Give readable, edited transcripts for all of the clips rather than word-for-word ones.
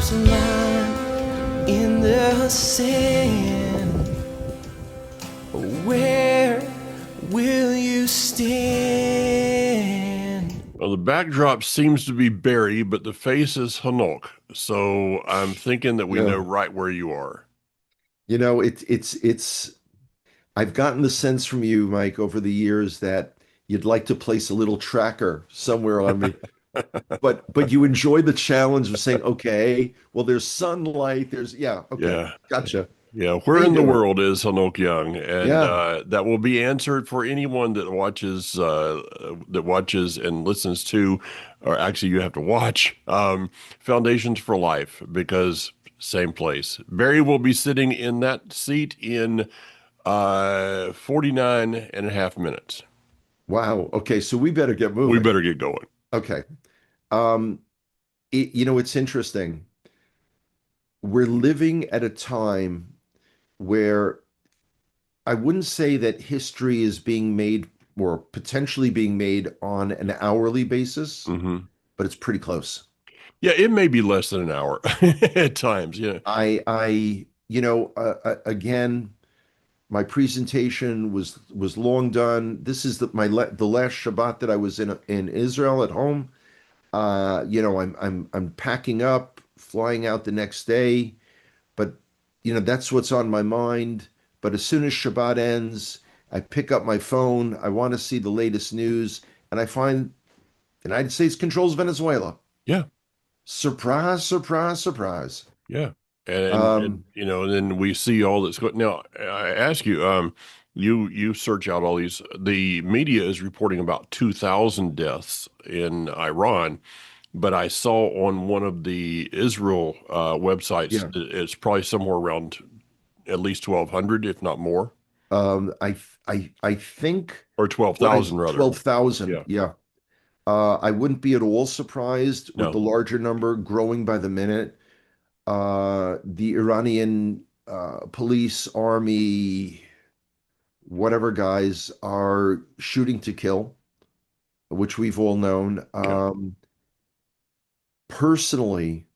raindrops of mine in the sand. Where will you stand? Well, the backdrop seems to be Barry, but the face is Hanok. So I'm thinking that we know Yeah. right where you are. It's I've gotten the sense from you, Mike, over the years that you'd like to place a little tracker somewhere on me, but you enjoy the challenge of saying, okay, well, there's sunlight, yeah, okay, Yeah. gotcha. Yeah. How Where you in the doing? world is Hanok Young? And Yeah. that will be answered for anyone that watches and listens to, or actually you have to watch Foundations for Life, because same place. Barry will be sitting in that seat in 49 and a half minutes. Wow. Okay, so we better get We moving. better get going. Okay. Um, it's interesting. We're living at a time where I wouldn't say that history is being made or potentially being made on an hourly basis, Hmm. but it's pretty close. Yeah, it may be less than an hour at times. Yeah. Again, my presentation was long done. This is the last Shabbat that I was in Israel at home. I'm packing up, flying out the next day, but that's what's on my mind. But as soon as Shabbat ends, I pick up my phone. I want to see the latest news, and I find the United States controls Venezuela. Yeah. Surprise, surprise, surprise. Yeah. And Um, and then we see all that's going. Now, I ask you, you search out all these. The media is reporting about 2,000 deaths in Iran, but I saw on one of the Israel websites yeah. that it's probably somewhere around at least 1,200, if not more, I think or what I 12,000 rather. 12,000. Yeah. Yeah. I wouldn't be at all surprised with the No. larger number growing by the minute. The Iranian police, army, whatever guys are shooting to kill, which we've all known. Yeah. Personally,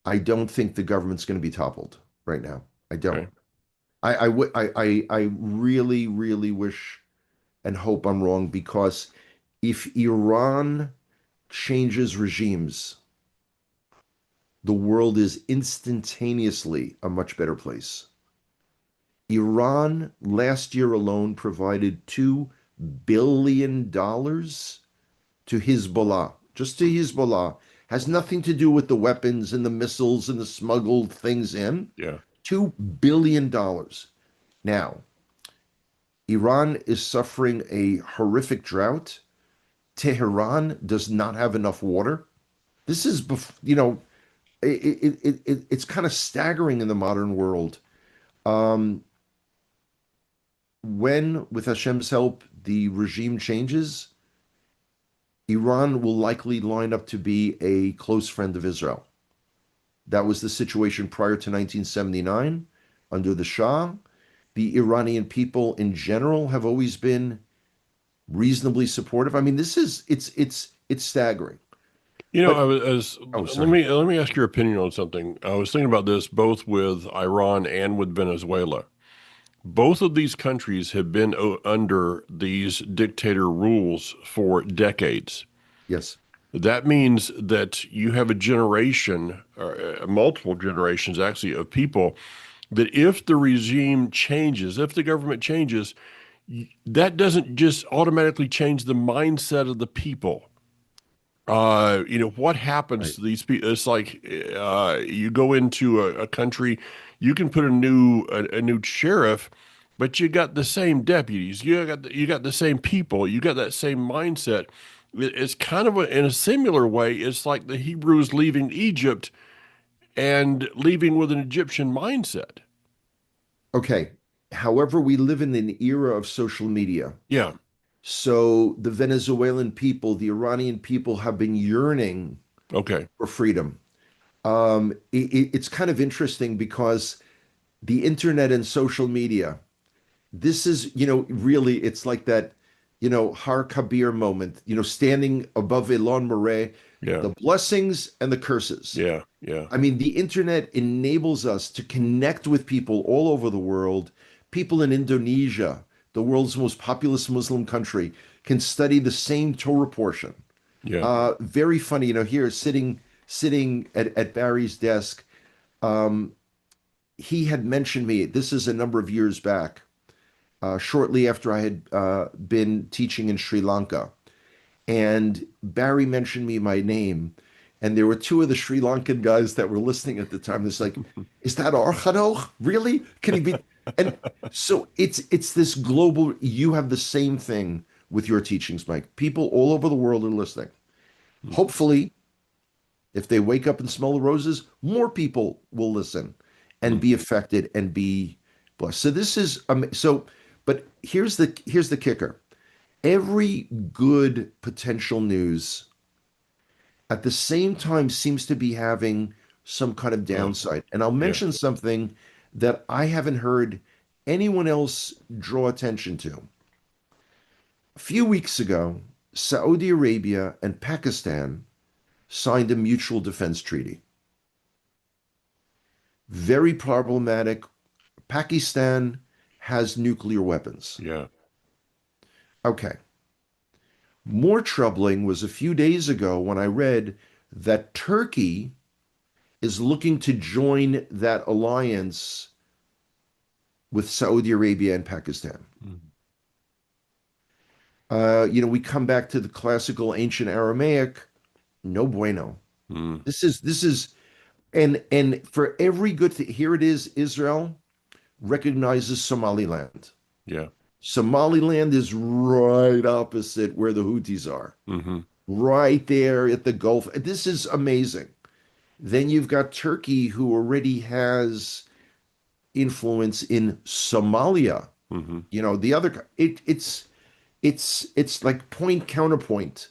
I don't think the government's going to be toppled right now. I don't. Okay. I really, really wish and hope I'm wrong because if Iran changes regimes, the world is instantaneously a much better place. Iran last year alone provided $2 billion to Hezbollah, just to Hezbollah. Has nothing to do with the weapons and the missiles and the smuggled things in. Yeah. $2 billion. Now, Iran is suffering a horrific drought. Tehran does not have enough water. This is, it's kind of staggering in the modern world. Um, when, with Hashem's help, the regime changes, Iran will likely line up to be a close friend of Israel. That was the situation prior to 1979 under the Shah. The Iranian people in general have always been reasonably supportive. I mean, it's staggering. You know, But oh, sorry. let me ask your opinion on something. I was thinking about this both with Iran and with Venezuela. Both of these countries have been under these dictator rules for decades. Yes. That means that you have a generation, or multiple generations actually, of people that if the regime changes, if the government changes, that doesn't just automatically change the mindset of the people. What happens Right. to these people? It's like you go into a country, you can put a new sheriff, but you got the same deputies, you got the same people, you got that same mindset. It's kind of in a similar way. It's like the Hebrews leaving Egypt and leaving with an Egyptian mindset. Okay. However, we live in an era of social media. Yeah. So the Venezuelan people, the Iranian people have been yearning Okay. for freedom. It's kind of interesting because the internet and social media, this is, really, it's like that, Har Kabir moment, standing above Elon Moray. Yeah. the blessings and the curses. Yeah. Yeah. I mean, the internet enables us to connect with people all over the world. People in Indonesia, the world's most populous Muslim country, can study the same Torah portion. Yeah. Very funny, here sitting at Barry's desk, he had mentioned me. This is a number of years back, shortly after I had been teaching in Sri Lanka. And Barry mentioned me my name, and there were two of the Sri Lankan guys that were listening at the time. It's like, is that our Hanoch? Really? Can he be? And so it's this global. You have the same thing with your teachings, Mike. People all over the world are listening. Hopefully, if they wake up and smell the roses, more people will listen and be affected and be blessed. So this is so. But here's the kicker. Every good potential news at the same time seems to be having some kind of downside. And I'll Yeah. mention something that I haven't heard anyone else draw attention to. A few weeks ago, Saudi Arabia and Pakistan signed a mutual defense treaty. Very problematic. Pakistan has nuclear weapons. Yeah. Okay. More troubling was a few days ago when I read that Turkey is looking to join that alliance with Saudi Arabia and Pakistan. We come back to the classical ancient Aramaic, no bueno. Mm. This is and for every good thing, here it is, Israel recognizes Somaliland. Yeah. Somaliland is right opposite where the Houthis are, Mm-hmm. right there at the Gulf. This is amazing. Then you've got Turkey, who already has influence in Somalia. Mm-hmm. The other it's like point counterpoint.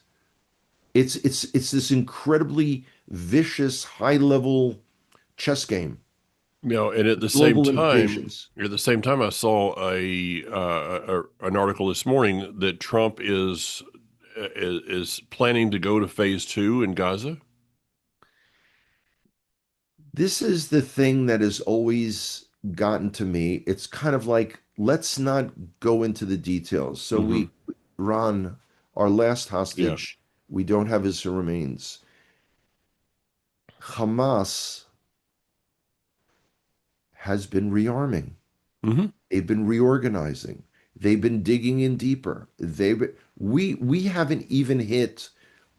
It's this incredibly vicious, high level chess game. And at the same Global time, implications. I saw an article this morning that Trump is planning to go to phase 2 in Gaza. This is the thing that has always gotten to me. It's kind of like, let's not go into the details. So Ron, our last hostage, we don't have his remains. Hamas has been rearming. Mm-hmm. They've been reorganizing. They've been digging in deeper. We haven't even hit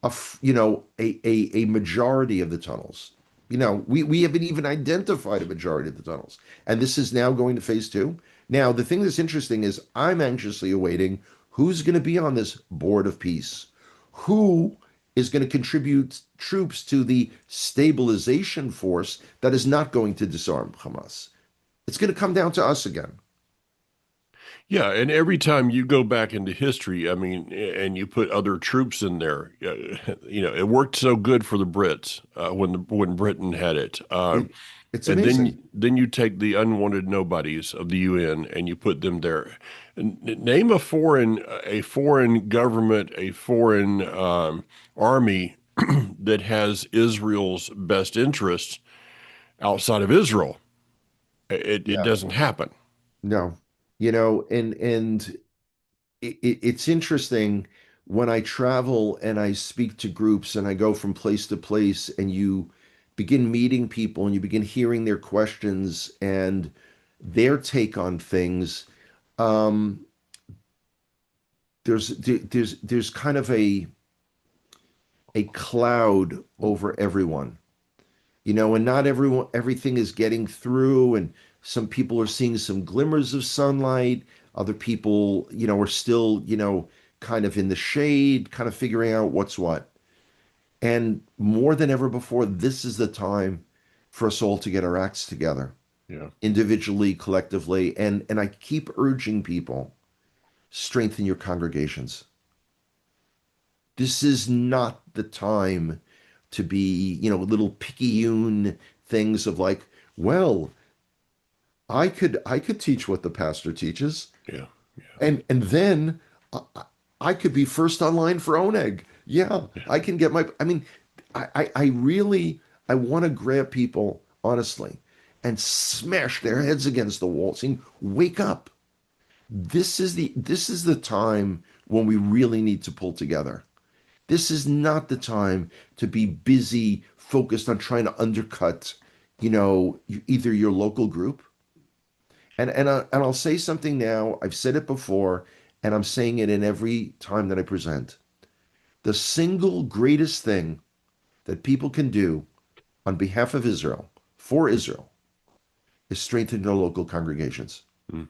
a majority of the tunnels. We haven't even identified a majority of the tunnels. And this is now going to phase 2. Now, the thing that's interesting is I'm anxiously awaiting who's going to be on this board of peace. Who is going to contribute troops to the stabilization force that is not going to disarm Hamas? It's going to come down to us again. Yeah, and every time you go back into history, I mean, and you put other troops in there, it worked so good for the Brits when Britain had it. It's And amazing. then you take the unwanted nobodies of the UN and you put them there. Name a foreign government, a foreign army that has Israel's best interests outside of Israel. It Yeah. doesn't happen. No, and it's interesting when I travel and I speak to groups and I go from place to place and you begin meeting people and you begin hearing their questions and their take on things. Um, there's kind of a cloud over everyone, and not everything is getting through, and some people are seeing some glimmers of sunlight. Other people, are still, kind of in the shade, kind of figuring out what's what. And more than ever before, this is the time for us all to get our acts together, Yeah. individually, collectively. And I keep urging people, strengthen your congregations. This is not the time to be, little picayune things of like, well, I could teach what the pastor teaches, Yeah. and then I could be first online for Oneg. Yeah, I can get my. I mean, I really I want to grab people honestly and smash their heads against the wall, saying, "Wake up! This is the time when we really need to pull together. This is not the time to be busy, focused on trying to undercut, either your local group." And I'll say something now. I've said it before, and I'm saying it in every time that I present. The single greatest thing that people can do on behalf of Israel, for Israel, is strengthen their local congregations. Mm.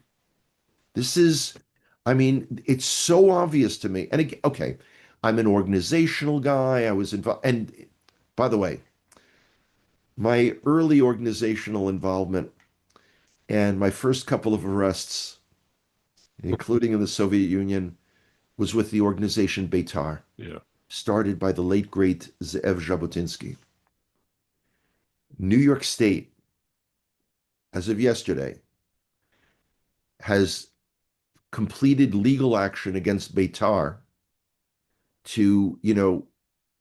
This is, I mean, it's so obvious to me. And again, okay, I'm an organizational guy. I was involved. And by the way, my early organizational involvement and my first couple of arrests, including in the Soviet Union, was with the organization Beitar, Yeah. started by the late, great Ze'ev Jabotinsky. New York State, as of yesterday, has completed legal action against Beitar to,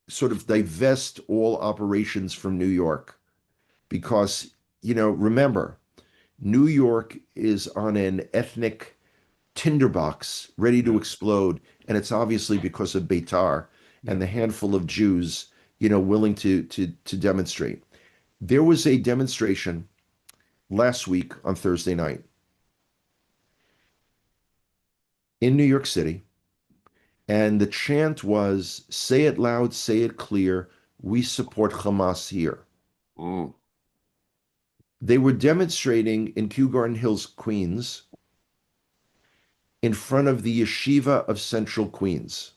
sort of divest all operations from New York because, remember, New York is on an ethnic tinderbox ready to Yeah. explode, and it's obviously because of Beitar and the handful of Jews, willing to demonstrate. There was a demonstration last week on Thursday night in New York City, and the chant was, "Say it loud, say it clear, we support Hamas here." Mm. They were demonstrating in Kew Garden Hills, Queens, in front of the Yeshiva of Central Queens.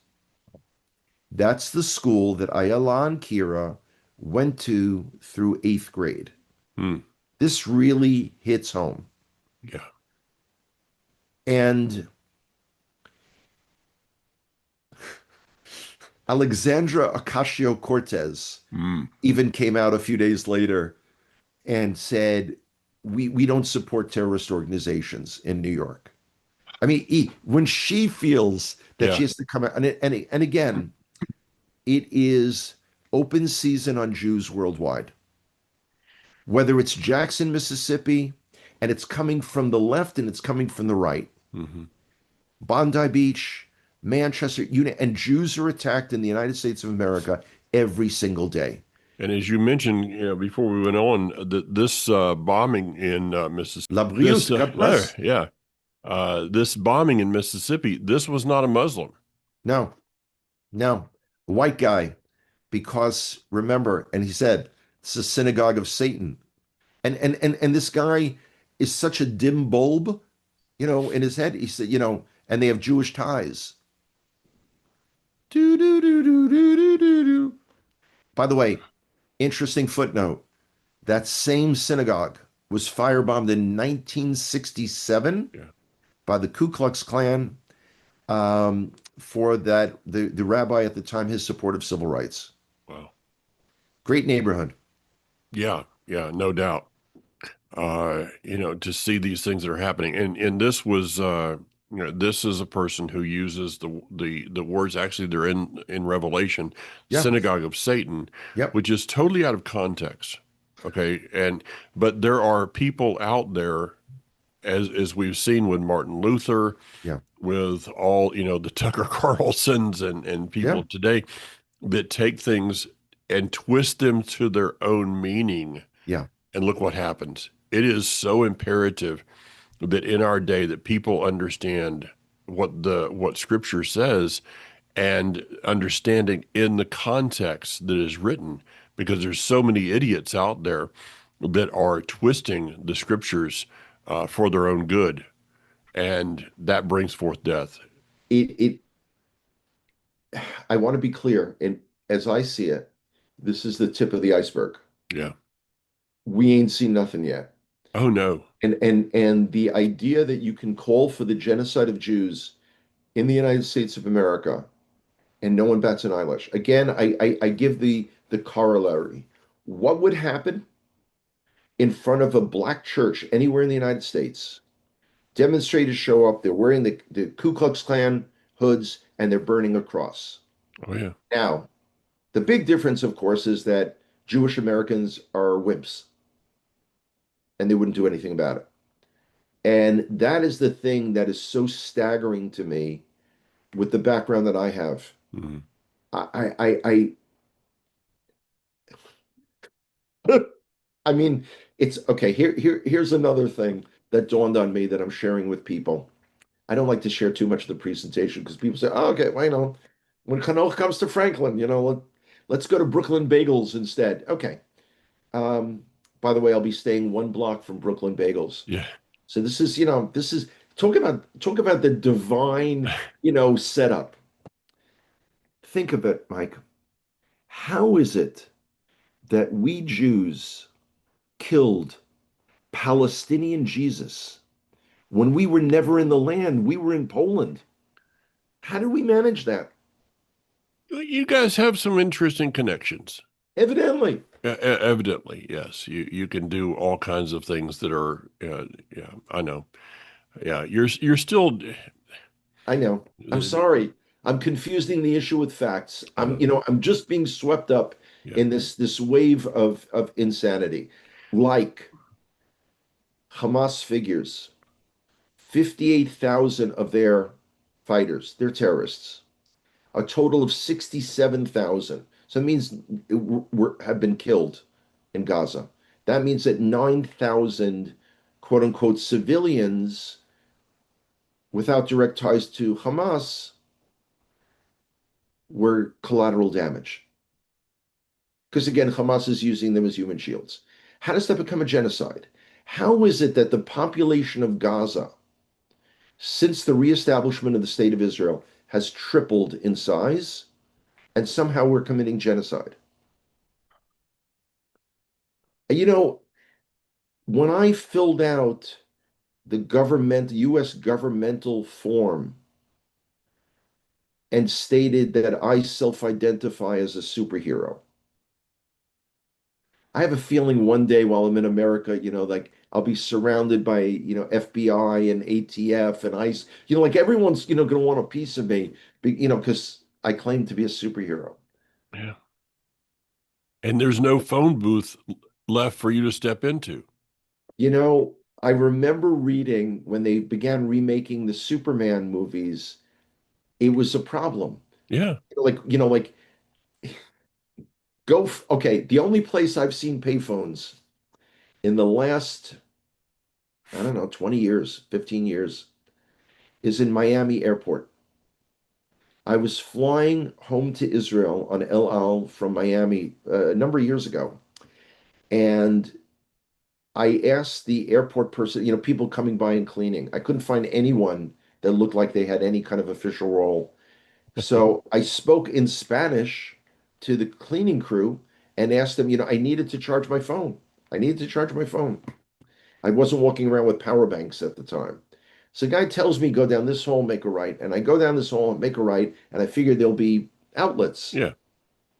That's the school that Ayala and Kira went to through 8th grade. Mm. This really hits home. Yeah. And Alexandra Ocasio-Cortez Mm. even came out a few days later and said, we don't support terrorist organizations in New York. I mean, when she feels that she Yeah. has to come out, and again, it is open season on Jews worldwide. Whether it's Jackson, Mississippi, and it's coming from the left and it's coming from the right, Hmm. Bondi Beach, Manchester, and Jews are attacked in the United States of America every single day. And as you mentioned, before we went on, this bombing in Mississippi, La this, Brioude, God bless. yeah, this bombing in Mississippi, this was not a Muslim. No, no, white guy, because remember, and he said, it's a synagogue of Satan. And this guy is such a dim bulb, in his head. He said, and they have Jewish ties. Do, do, do, do, do, do, do, do. By the way, interesting footnote. That same synagogue was firebombed in 1967 Yeah. by the Ku Klux Klan, for the rabbi at the time, his support of civil rights. Wow. Great neighborhood. Yeah. Yeah. No doubt. To see these things that are happening, and this was, this is a person who uses the words. Actually, they're in Revelation, Yeah. synagogue of Satan, Yep. which is totally out of context. Okay, but there are people out there, as we've seen with Martin Luther, Yeah. with all the Tucker Carlsons and Yeah. people today that take things and twist them to their own meaning. Yeah. And look what happens. It is so imperative that in our day that people understand what Scripture says and understanding in the context that is written, because there's so many idiots out there that are twisting the Scriptures for their own good, and that brings forth death. It I want to be clear, and as I see it, this is the tip of the iceberg. Yeah. We ain't seen nothing yet. Oh no. And the idea that you can call for the genocide of Jews in the United States of America and no one bats an eyelash. Again, I give the corollary. What would happen in front of a black church anywhere in the United States? Demonstrators show up, they're wearing the Ku Klux Klan hoods, and they're burning a cross. Oh yeah. Now, The big difference, of course, is that Jewish Americans are wimps and they wouldn't do anything about it. And that is the thing that is so staggering to me with the background that I have. Mhm. I I I mean, it's okay. Here's another thing that dawned on me that I'm sharing with people. I don't like to share too much of the presentation because people say, "Oh, okay, well, when Hanoch comes to Franklin, let's go to Brooklyn Bagels instead." Okay. Um, by the way, I'll be staying 1 block from Brooklyn Bagels. Yeah. So this is talk about the divine, setup. Think of it, Mike. How is it that we Jews killed Palestinian Jesus when we were never in the land? We were in Poland. How did we manage that? You guys have some interesting connections. Evidently. Evidently, yes. You can do all kinds of things that are, yeah, I know. Yeah, you're still, I know. I'm sorry. I'm confusing the issue with facts. I'm just being swept up yeah, in this wave of insanity. Like Hamas figures 58,000 of their fighters, they're terrorists. A total of 67,000. So it means have been killed in Gaza. That means that 9,000 quote unquote civilians without direct ties to Hamas were collateral damage. Because again, Hamas is using them as human shields. How does that become a genocide? How is it that the population of Gaza, since the reestablishment of the state of Israel, has tripled in size, and somehow we're committing genocide? You know, when I filled out the US governmental form and stated that I self-identify as a superhero, I have a feeling one day while I'm in America, like I'll be surrounded by, FBI and ATF and ICE, like everyone's, going to want a piece of me, because I claim to be a superhero. yeah. And there's no phone booth left for you to step into. You know, I remember reading when they began remaking the Superman movies, it was a problem. Yeah. Like okay, the only place I've seen payphones in the last, I don't know, 20 years, 15 years is in Miami Airport. I was flying home to Israel on El Al from Miami a number of years ago, and I asked the airport person, people coming by and cleaning. I couldn't find anyone that looked like they had any kind of official role. So I spoke in Spanish to the cleaning crew and asked them, I needed to charge my phone. I needed to charge my phone. I wasn't walking around with power banks at the time. So the guy tells me, go down this hall, make a right. And I go down this hall and make a right. And I figured there'll be outlets. Yeah.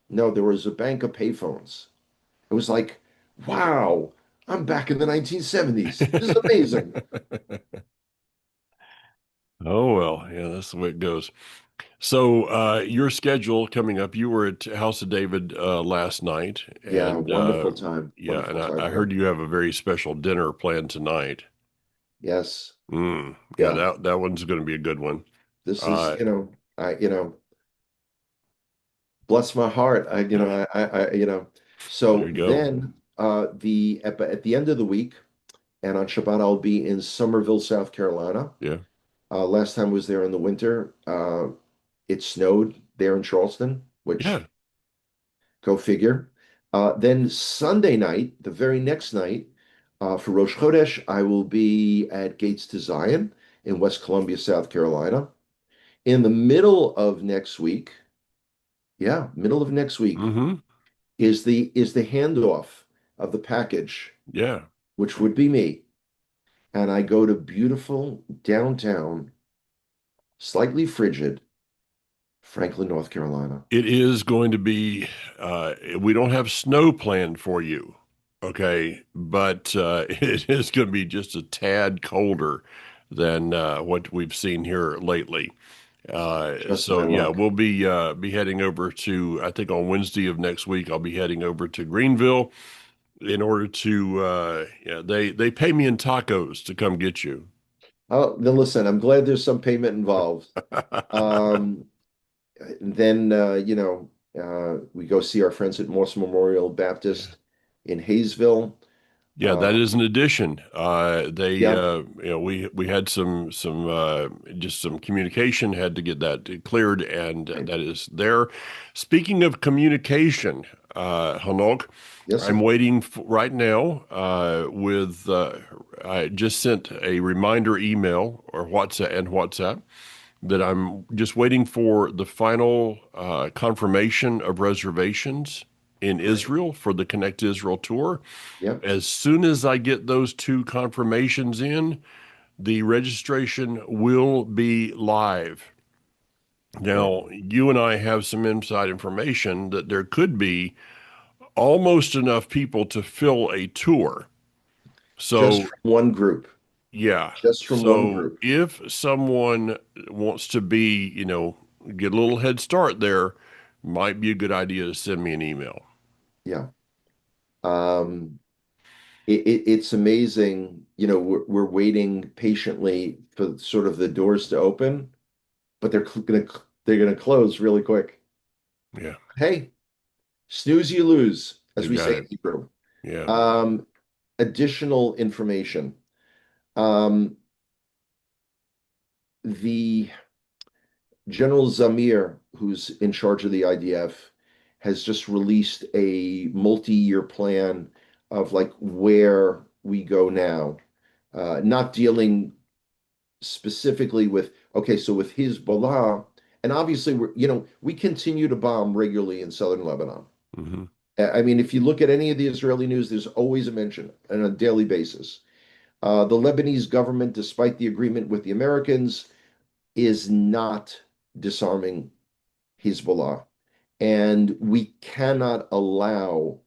No, there was a bank of payphones. It was like, wow, I'm back in the 1970s. This is amazing. Oh well, yeah, that's the way it goes. So your schedule coming up, you were at House of David last night, Yeah, and wonderful time. yeah, and Wonderful time I there. heard you have a very special dinner planned tonight. Yes. Yeah, Yeah. that one's going to be a good one. This is, Uh, bless my heart. there So you go. then at the end of the week and on Shabbat, I'll be in Somerville, South Carolina. Yeah, Last time I was there in the winter. It snowed there in Charleston, which yeah, go figure. Then Sunday night, the very next night, for Rosh Chodesh, I will be at Gates to Zion in West Columbia, South Carolina. In the middle of next week, yeah, middle of next week mm-hmm, is the handoff of the package, yeah. which would be me, and I go to beautiful downtown, slightly frigid Franklin, North Carolina. It is going to be. We don't have snow planned for you, okay, but it is going to be just a tad colder than what we've seen here lately. Just my So yeah, luck. we'll be heading over to, I think on Wednesday of next week, I'll be heading over to Greenville in order to yeah, they pay me in tacos to come get you. Oh, then listen, I'm glad there's some payment involved. Um, then we go see our friends at Morse Memorial Yeah. Baptist in Hayesville. Yeah, Uh, that is an addition. They, yeah, we had some just some communication, had to get that cleared, and right. that is there. Speaking of communication, Hanok, Yes, I'm sir. waiting for, right now with I just sent a reminder email or WhatsApp that I'm just waiting for the final confirmation of reservations in Great. Israel for the Connect Israel tour. Yep. As soon as I get those two confirmations in, the registration will be live. Great. Now, you and I have some inside information that there could be almost enough people to fill a tour. Just So, from one group. yeah. Just from one So, group. if someone wants to be, get a little head start there, might be a good idea to send me an email. Yeah. Um, it's amazing. We're waiting patiently for sort of the doors to open, but they're gonna close really quick. Yeah, Hey, snooze you lose, as you we got say in it. Hebrew. Yeah. Um, Additional information. Um, the General Zamir, who's in charge of the IDF, has just released a multi-year plan of like where we go now. Not dealing specifically with, okay, so with Hezbollah, and obviously we continue to bomb regularly in southern Lebanon. Hmm. I mean, if you look at any of the Israeli news, there's always a mention on a daily basis. The Lebanese government, despite the agreement with the Americans, is not disarming Hezbollah. And we cannot allow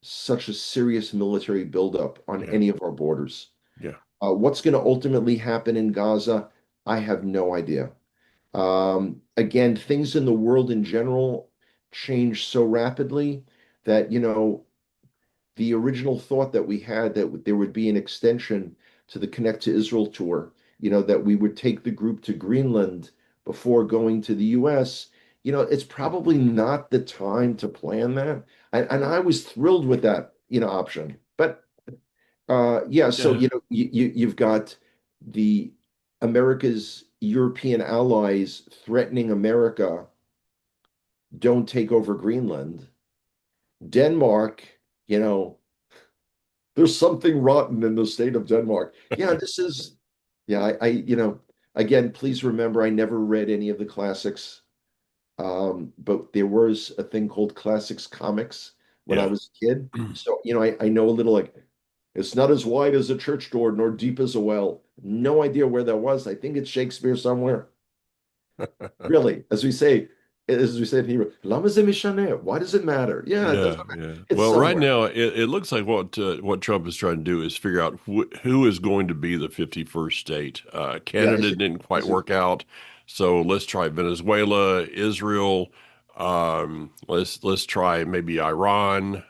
such a serious military buildup on Yeah. any of our borders. Yeah. What's going to ultimately happen in Gaza? I have no idea. Again, things in the world in general change so rapidly that, the original thought that we had that there would be an extension to the Connect to Israel tour, that we would take the group to Greenland before going to the US, it's probably not the time to plan that. And I was thrilled with that, option. But yeah, so Yeah. you've got the America's European allies threatening America, don't take over Greenland. Denmark, you know, there's something rotten in the state of Denmark. Yeah, yeah, again, please remember I never read any of the classics. But there was a thing called Classics Comics when I Yeah. was a kid. So, I know a little like it's not as wide as a church door nor deep as a well. No idea where that was. I think it's Shakespeare somewhere. Really, as we say in Hebrew, lama ze mishaneh? Why does it matter? Yeah, it Yeah, doesn't matter. yeah. It's Well, right somewhere. now it looks like what Trump is trying to do is figure out who is going to be the 51st state. Yeah, Canada didn't quite work out, so let's try Venezuela, Israel. Let's try maybe Iran,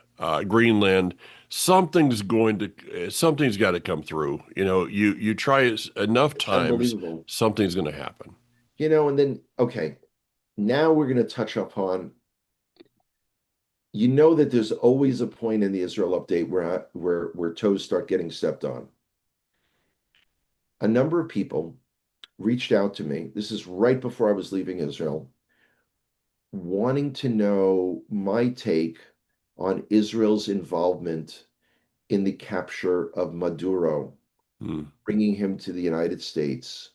Greenland. Something's got to come through. You try it enough it's times, unbelievable. something's going to happen. And then okay, now we're going to touch upon, that there's always a point in the Israel update where toes start getting stepped on. A number of people reached out to me. This is right before I was leaving Israel, wanting to know my take on Israel's involvement in the capture of Maduro, Hmm. bringing him to the United States.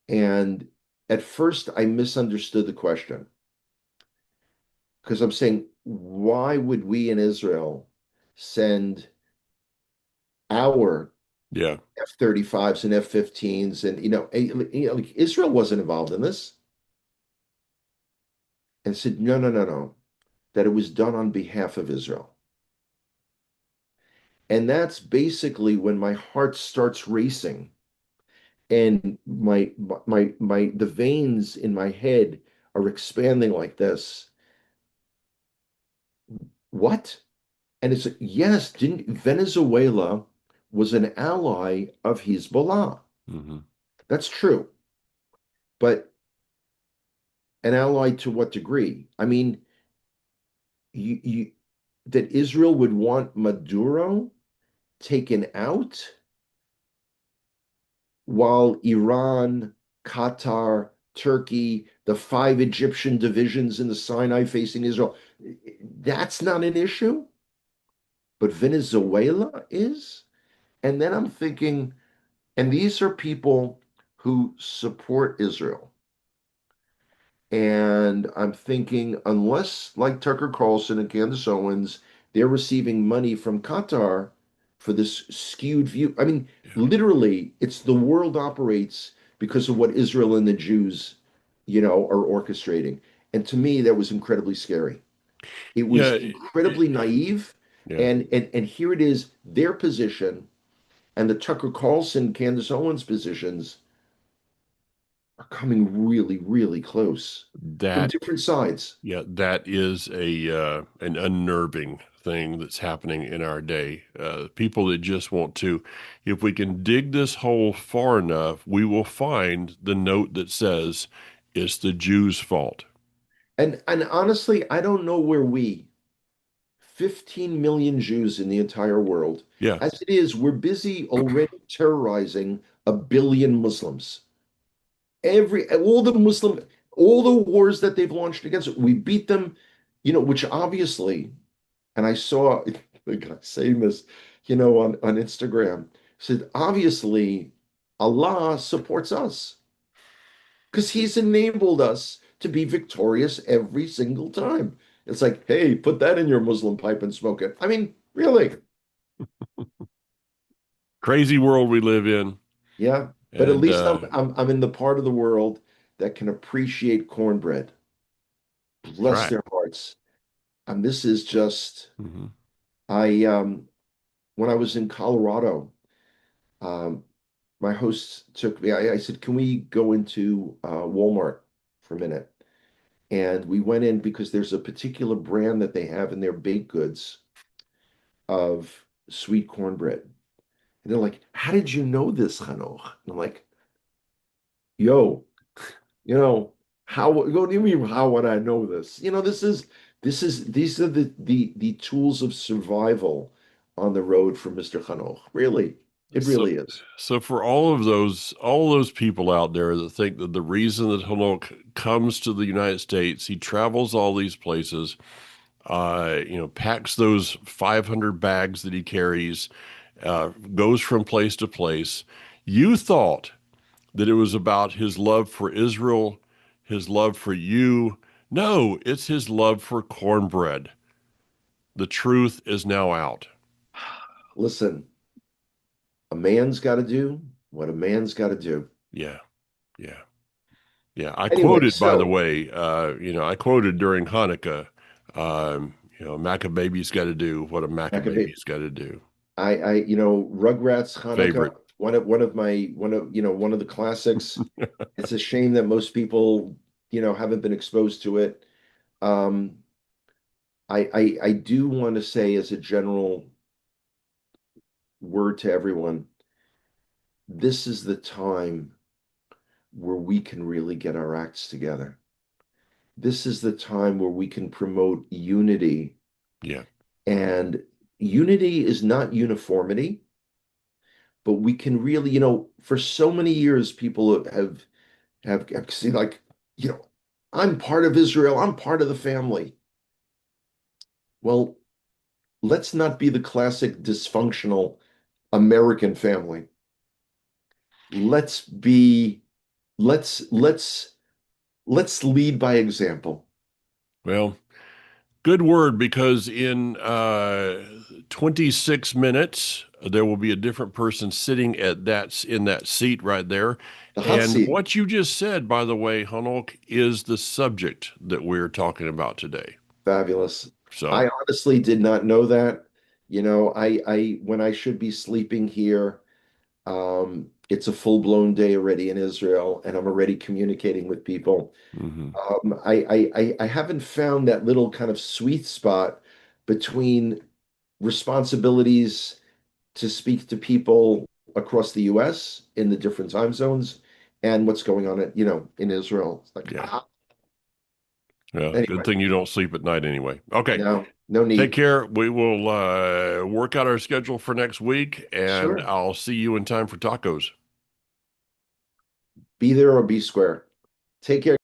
And at first, I misunderstood the question because I'm saying, why would we in Israel send our Yeah, F-35s and F-15s and like Israel wasn't involved in this, and said no, no, no, no, that it was done on behalf of Israel. And that's basically when my heart starts racing and the veins in my head are expanding like this. What? And it's like, yes, didn't Venezuela was an ally of Hezbollah. Hmm. That's true. But an ally to what degree? I mean, you that Israel would want Maduro taken out while Iran, Qatar, Turkey, the five Egyptian divisions in the Sinai facing Israel, that's not an issue, but Venezuela is. And then I'm thinking, and these are people who support Israel. And I'm thinking, unless like Tucker Carlson and Candace Owens, they're receiving money from Qatar for this skewed view. I mean, Yeah. literally, it's the world operates because of what Israel and the Jews, are orchestrating. And to me, that was incredibly scary. It was Yeah. incredibly naive. Yeah. And here it is, their position and the Tucker Carlson, Candace Owens positions are coming really, really close from That different sides. Yeah, that is a an unnerving thing that's happening in our day. People that just want to, if we can dig this hole far enough, we will find the note that says it's the Jews' fault. And honestly, I don't know where 15 million Jews in the entire world, Yeah, as it is, we're busy already terrorizing a billion Muslims. All the wars that they've launched against it, we beat them, which obviously, and I saw the guy saying this, on Instagram, said, obviously, Allah supports us because he's enabled us to be victorious every single time. It's like, hey, put that in your Muslim pipe and smoke it. I mean, really? crazy world we live in, Yeah. But at and least I'm in the part of the world that can appreciate cornbread. that's Bless right. their hearts. And this is just Hmm. I when I was in Colorado, um, my host took me. I said, "Can we go into Walmart for a minute?" And we went in because there's a particular brand that they have in their baked goods of sweet cornbread. And they're like, "How did you know this, Hanoch?" And I'm like, "Yo, you know, what do you mean, how would I know this? These are the tools of survival on the road for Mr. Hanoch. Really, it So, really is." so for all those people out there that think that the reason that Hanok comes to the United States, he travels all these places, packs those 500 bags that he carries, goes from place to place. You thought that it was about his love for Israel, his love for you. No, it's his love for cornbread. The truth is now out. Listen, a man's got to do what a man's got to do. Yeah, yeah. Yeah, I Anyway, quoted, by the so way, I quoted during Hanukkah, Maccabee's got to do what a Maccabee, Maccabee's got to do. Rugrats Hanukkah, Favorite. one of the classics. It's a shame that most people, haven't been exposed to it. Um, I do want to say as a general word to everyone, this is the time where we can really get our acts together. This is the time where we can promote unity. Yeah. And unity is not uniformity, but we can really, for so many years, people have seen like, you know, I'm part of Israel, I'm part of the family. Well, let's not be the classic dysfunctional American family. Let's be, let's let's lead by example. Well, good word because in 26 minutes there will be a different person sitting at that in that seat right there. The hot And seat, what you just said, by the way, Hanok, is the subject that we're talking about today. fabulous. I So, honestly did not know that. I when I should be sleeping here, It's a full-blown day already in Israel, and I'm already communicating with people. Hmm. I haven't found that little kind of sweet spot between responsibilities to speak to people across the US in the different time zones and what's going on in Israel. It's like, Yeah. Yeah. Good anyway, thing you don't sleep at night anyway. Okay. no Take need. care. We will work out our schedule for next week, and Sure. I'll see you in time for tacos. Be there or be square. Take care.